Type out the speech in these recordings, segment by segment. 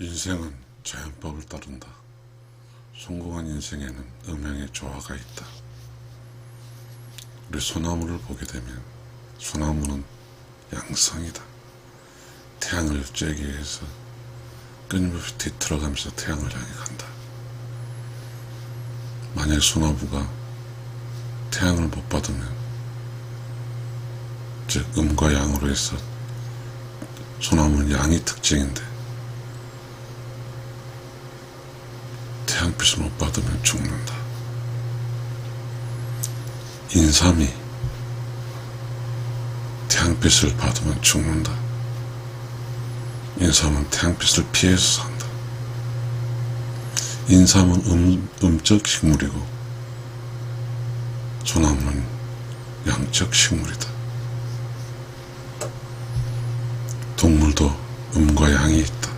인생은 자연법을 따른다. 성공한 인생에는 음양의 조화가 있다. 우리 소나무를 보게 되면 소나무는 양성이다. 태양을 쬐기 위해서 끊임없이 뒤틀어가면서 태양을 향해 간다. 만약 소나무가 태양을 못 받으면, 즉 음과 양으로 해서 소나무는 양이 특징인데 태양빛을 못 받으면 죽는다. 인삼이 태양빛을 받으면 죽는다. 인삼은 태양빛을 피해서 산다. 인삼은 음적 식물이고 소나무는 양적 식물이다. 동물도 음과 양이 있다.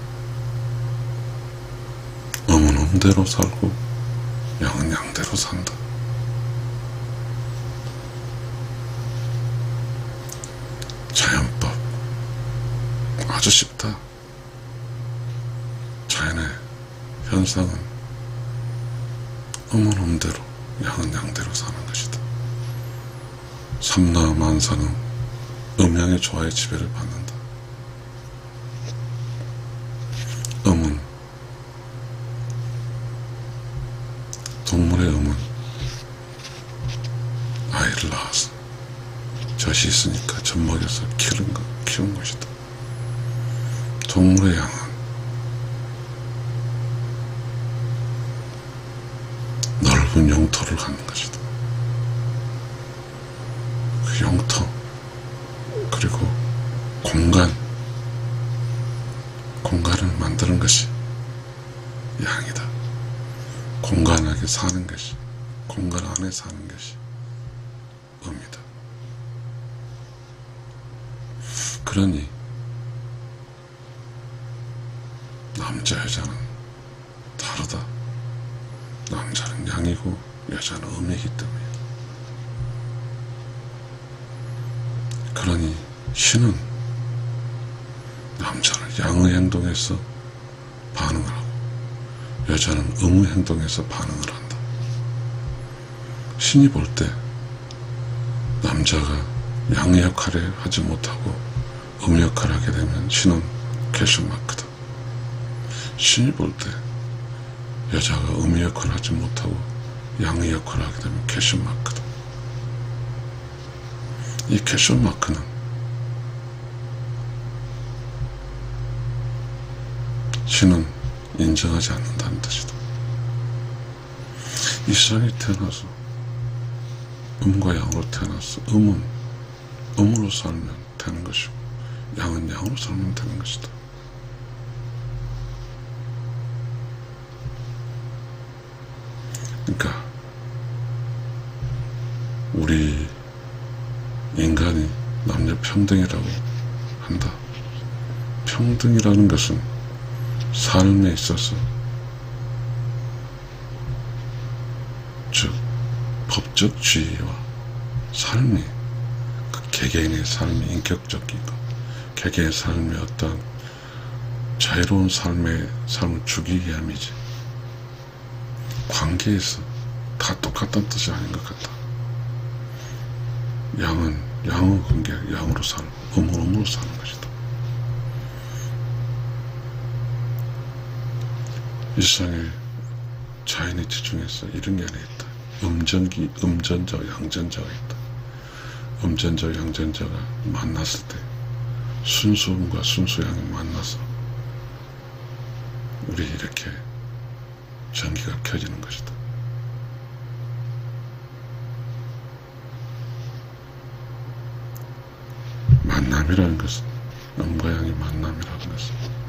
음은 음대로 살고 양은 양대로 산다. 자연법 아주 쉽다. 자연의 현상은 음은 음대로 양은 양대로 사는 것이다. 삼라만사는 음양의 조화의 지배를 받는다. 음은, 동물의 음은 아이를 낳아서 젖이 있으니까 젖 먹여서 키운 것이다. 동물의 양은 넓은 영토를 갖는 것이다. 그 영토, 그리고 공간을 만드는 것이 양이다. 공간 안에 사는 것이, 공간 안에 사는 것이 음이다. 그러니 남자 여자는 다르다. 남자는 양이고 여자는 음이기 때문이다. 그러니 신은 남자는 양의 행동에서 반응을 하고 여자는 음의 행동에서 반응을 한다. 신이 볼 때 남자가 양의 역할을 하지 못하고 음의 역할을 하게 되면 신은 퀘스천마크다. 신이 볼 때 여자가 음의 역할을 하지 못하고 양의 역할을 하게 되면 퀘스천마크다. 이 퀘스천마크는 신은 인정하지 않는다는 뜻이다. 이 세상에 태어나서 음과 양으로 태어나서 음은 음으로 살면 되는 것이고 양은 양으로 살면 되는 것이다. 그러니까 우리 인간이 남녀 평등이라고 한다. 평등이라는 것은 삶에 있어서, 즉 법적주의와 삶이, 그 개개인의 삶이 인격적인 것, 개개인의 삶의 어떤 자유로운 삶을 주기 위함이지, 관계에서 다 똑같다는 뜻이 아닌 것 같다. 양은 양의 관계, 양으로 살고 음은 음으로 사는 것이다. 이 세상에 자연의 지중에서 이런 게 하나 있다. 음전자, 양전자가 있다. 음전자, 양전자가 만났을 때 순수음과 순수양이 만나서 우리 이렇게 전기가 켜지는 것이다. 만남이라는 것은, 음과 양의 만남이라는 것은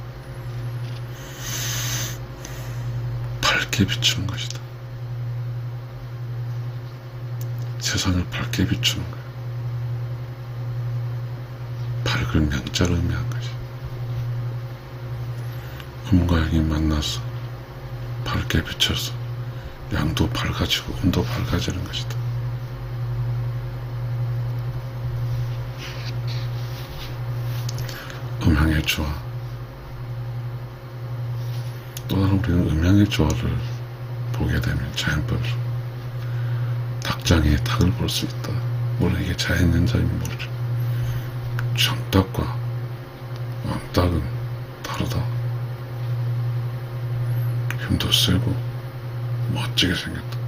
밝게 비추는 것이다. 세상을 밝게 비추는 거야. 밝을 명자를 의미한 것이. 음과 양이 만나서 밝게 비춰서 양도 밝아지고 음도 밝아지는 것이다. 음향의 조화, 우리는 음양의 조화를 보게 되면 자연법으로 닭장에 닭을 볼 수 있다. 물론 이게 자연현상이면 모르죠. 정닭과 왕닭은 다르다. 힘도 세고 멋지게 생겼다.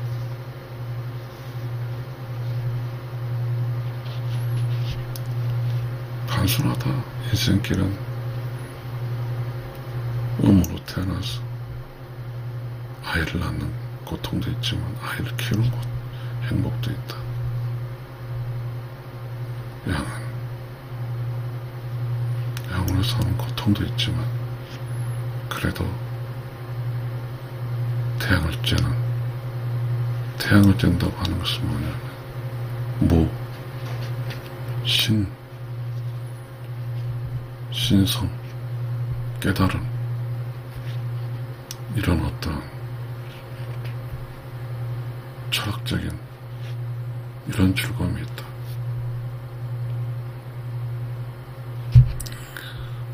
단순하다. 인생길은 음으로 태어나서 아이를 낳는 고통도 있지만 아이를 키우는 행복도 있다. 양으로 사는 고통도 있지만 그래도 태양을 쬐는다고 하는 것은 뭐냐면 신성, 깨달음, 이런 어떤 철학적인 이런 즐거움이 있다.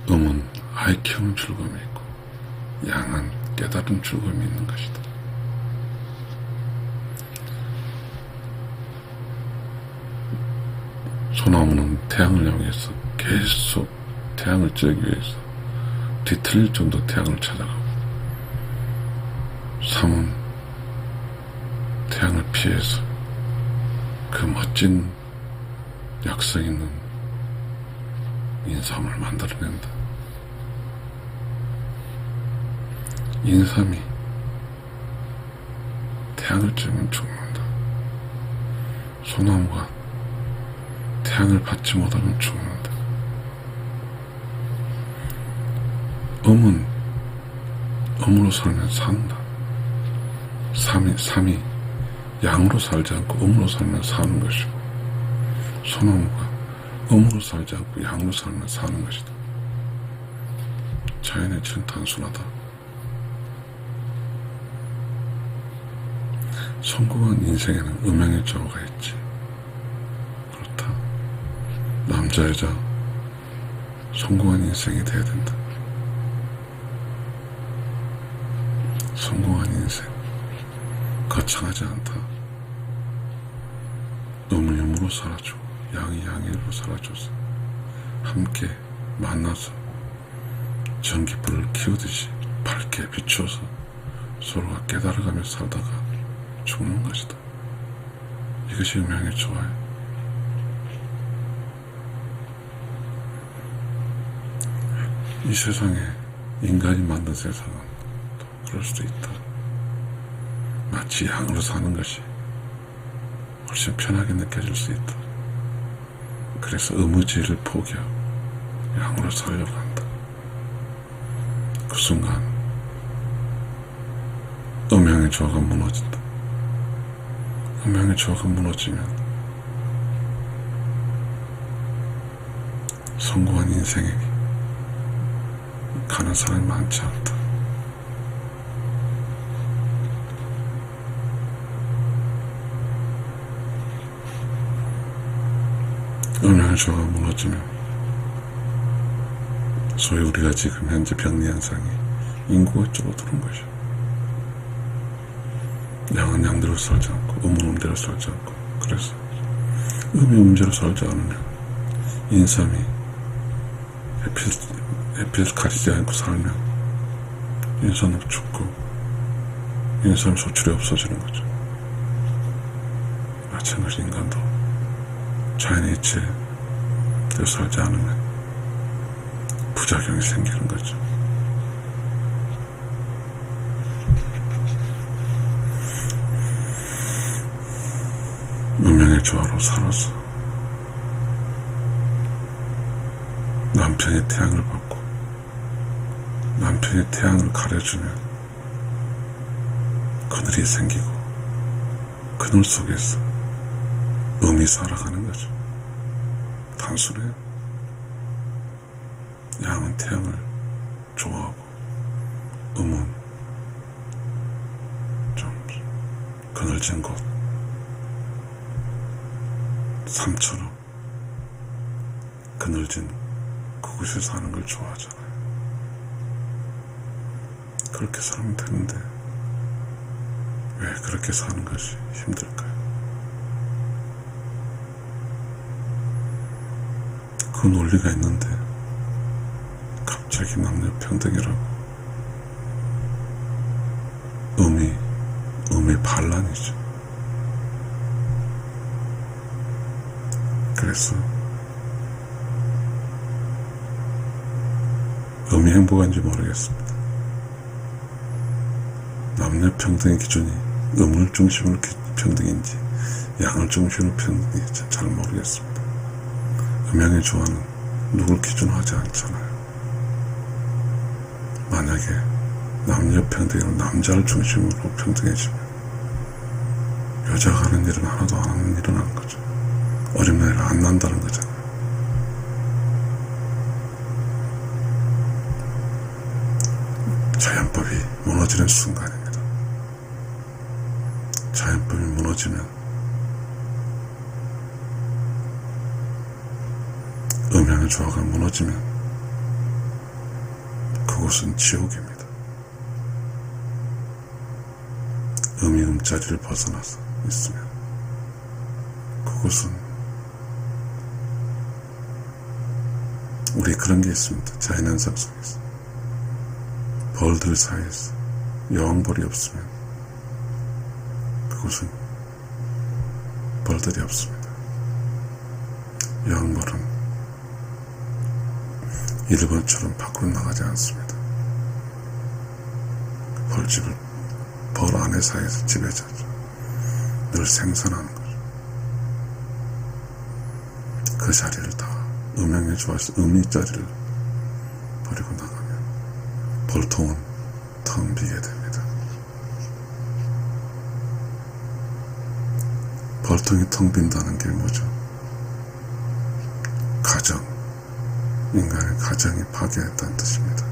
음은 아이 키우는 즐거움이 있고 양은 깨달은 즐거움이 있는 것이다. 소나무는 태양을 향해서 계속 태양을 쬐기 위해서 뒤틀릴 정도 태양을 찾아가고, 삶은 태양을 피해서 그 멋진 약성 있는 인삼을 만들어낸다. 인삼이 태양을 쬐면 죽는다. 소나무가 태양을 받지 못하면 죽는다. 음은 음으로 살면 산다. 삼이 양으로 살지 않고 음으로 살면 사는 것이고, 소나무가 음으로 살지 않고 양으로 살면 사는 것이다. 자연의 질은 단순하다. 성공한 인생에는 음양의 조화가 있지. 그렇다. 남자 여자 성공한 인생이 돼야 된다. 성공한 인생 거창하지 않다. 음이 음으로 살아주고 양이 양으로 살아줘서 함께 만나서 전기불을 키우듯이 밝게 비추어서 서로가 깨달아가며 살다가 죽는 것이다. 이것이 음양의 조화야. 이 세상에 인간이 만든 세상은 또 그럴 수도 있다. 마치 양으로 사는 것이 훨씬 편하게 느껴질 수 있다. 그래서 의무지를 포기하고 양으로 살려고 한다. 그 순간 음양의 조화가 무너진다. 음양의 조화가 무너지면 성공한 인생에게 가는 사람이 많지 않다. 음양의 조화가 무너지면 소위 우리가 지금 현재 병리 현상이 인구가 줄어드는 것이야. 양은 양대로 살지 않고 음은 음대로 살지 않고, 그래서 음이 음대로 살지 않으면 인삼이 햇빛을 가리지 않고 살면 인삼은 죽고 인삼 소출이 없어지는 거죠. 마찬가지 인간도 자연의 이치대로 살지 않으면 부작용이 생기는 거죠. 음양의 조화로 살아서 남편의 태양을 받고 남편의 태양을 가려주면 그늘이 생기고 그늘 속에서 음이 살아가는 거죠. 단순해요. 양은 태양을 좋아하고 음은 좀 그늘진 곳, 삶처럼 그늘진 그곳에 사는 걸 좋아하잖아요. 그렇게 살면 되는데 왜 그렇게 사는 것이 힘들까요? 그 논리가 있는데 갑자기 남녀 평등이라고 음이 반란이죠. 그래서 음이 행복한지 모르겠습니다. 남녀 평등의 기준이 음을 중심으로 평등인지 양을 중심으로 평등인지 잘 모르겠습니다. 음양의 조화는 누굴 기준으로 하지 않잖아요. 만약에 남녀 평등으로 남자를 중심으로 평등해지면 여자가 하는 일은 하나도 안 하는 일은 하는 거죠. 어린 나이를 안 난다는 거잖아요. 자연법이 무너지는 순간입니다. 자연법이 무너지면 음양의 조화가 무너지면 그곳은 지옥입니다. 음이 음자리를 벗어나서 있으면 그곳은 우리 그런 게 있습니다. 자연현상 속에서 벌들 사이에서 여왕벌이 없으면 그곳은 벌들이 없습니다. 여왕벌은 일본처럼 밖으로 나가지 않습니다. 벌 안에 사이에서 지배자죠. 늘 생산하는 거죠. 그 자리를 다 음양에 좋아해서 음이 자리를 버리고 나가면 벌통은 텅 비게 됩니다. 벌통이 텅 빈다는 게 뭐죠? 가정, 인간의 가정이 파괴했다는 뜻입니다.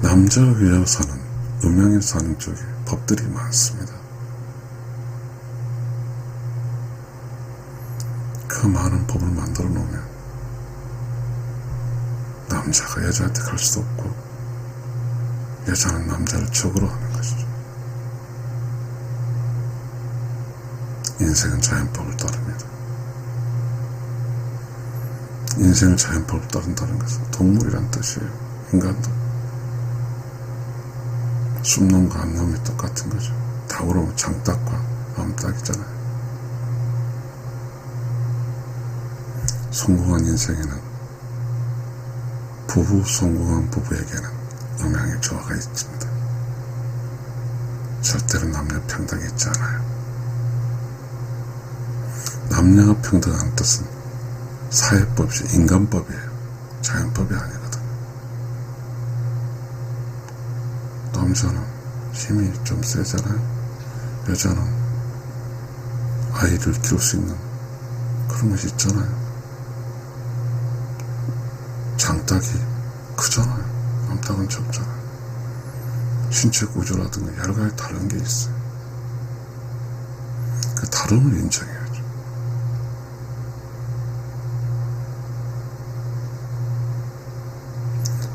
남자에 의하여 사는, 음양에 사는 쪽에 법들이 많습니다. 그 많은 법을 만들어 놓으면 남자가 여자한테 갈 수도 없고 여자는 남자를 적으로 하는 것이죠. 인생은 자연법을 따릅니다. 인생은 자연법을 따른다는 것은 동물이란 뜻이에요. 인간도 숲놈과 암놈이 똑같은 거죠. 닭으로 장닭과 암닭이잖아요. 성공한 인생에는 성공한 부부에게는 음양의 조화가 있습니다. 절대로 남녀 평등이 있지 않아요. 남녀가 평등한 뜻은 사회법이 인간법이에요. 자연법이 아니거든요. 남자는 힘이 좀 세잖아요. 여자는 아이를 키울 수 있는 그런 것이 있잖아요. 장닭이 크잖아요. 암탉은 적잖아요. 신체 구조라든가 여러 가지 다른 게 있어요. 그 다름을 인정해야죠.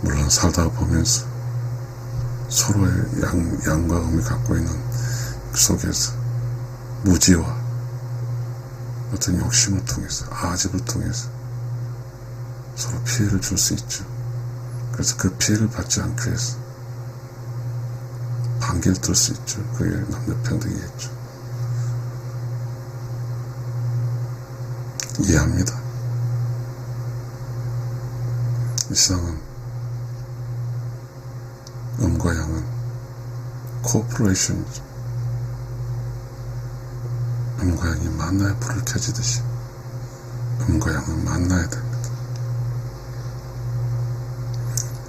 물론 살다 보면서 서로의 양과 음이 갖고 있는 속에서 무지와 어떤 욕심을 통해서 아집을 통해서 서로 피해를 줄 수 있죠. 그래서 그 피해를 받지 않기 위해서 반기를 들 수 있죠. 그게 남녀평등이겠죠. 이해합니다. 이 세상은 음과 양은 코퍼레이션이죠. 음과 양이 만나야 불을 켜지듯이 음과 양은 만나야 됩니다.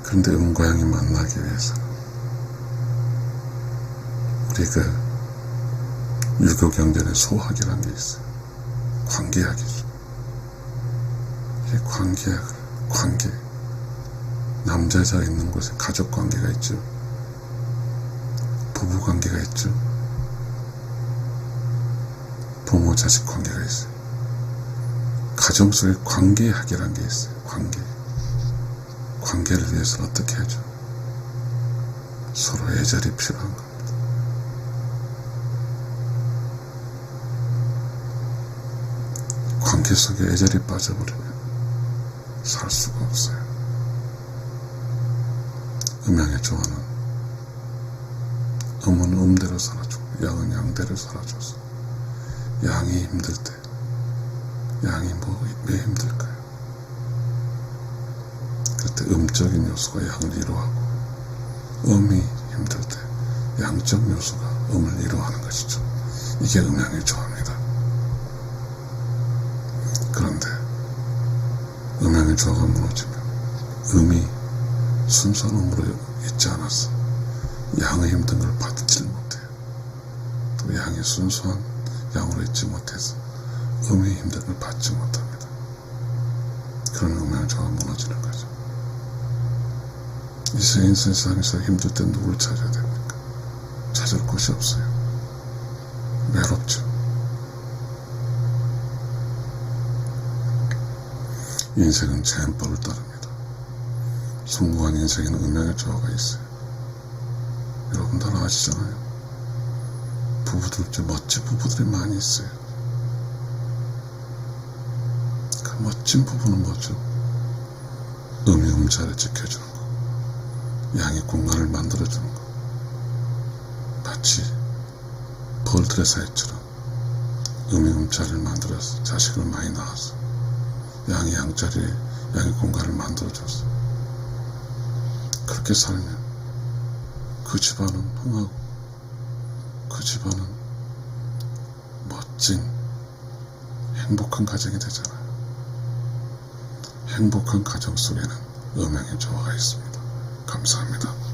그런데 음과 양이 만나기 위해서는 우리 그 유교경전의 소학이라는 게 있어요. 관계학이죠. 이게 관계. 남자 여자가 있는 곳에 가족 관계가 있죠. 부부 관계가 있죠. 부모 자식 관계가 있어요. 가정 속에 관계학이라는 게 있어요. 관계. 관계를 위해서는 어떻게 하죠? 서로 애절이 필요한 겁니다. 관계 속에 애절이 빠져버리면 살 수가 없어요. 음양의 조화는 음은 음대로 살아주고 양은 양대로 살아줘서 양이 힘들 때 양이 왜 힘들까요? 그때 음적인 요소가 양을 이루하고 음이 힘들 때 양적 요소가 음을 이루하는 것이죠. 이게 음양의 조화입니다. 그런데 음양의 조화가 무너지면 음이 순수한 음으로 있지 않아서 양의 힘든 걸 받지 못해요. 또 양이 순수한 양으로 있지 못해서 음의 힘든 걸 받지 못합니다. 그런 음양의 조화가 무너지는 거죠. 이 세상에서 힘들 때 누구를 찾아야 됩니까? 찾을 곳이 없어요. 외롭죠. 인생은 제한법을 따릅니다. 숭고한 인생에는 음양의 조화가 있어요. 여러분 다 아시잖아요. 부부들 중 멋진 부부들이 많이 있어요. 그 멋진 부부는 뭐죠? 음이 음자를 지켜주는 거, 양이 공간을 만들어주는 거. 마치 벌들의 사이처럼 음이 음자를 만들어서 자식을 많이 낳아서 양이 양자리에 양의 공간을 만들어줘서 그렇게 살면 그 집안은 흥하고 그 집안은 멋진 행복한 가정이 되잖아요. 행복한 가정 속에는 음양의 조화가 있습니다. 감사합니다.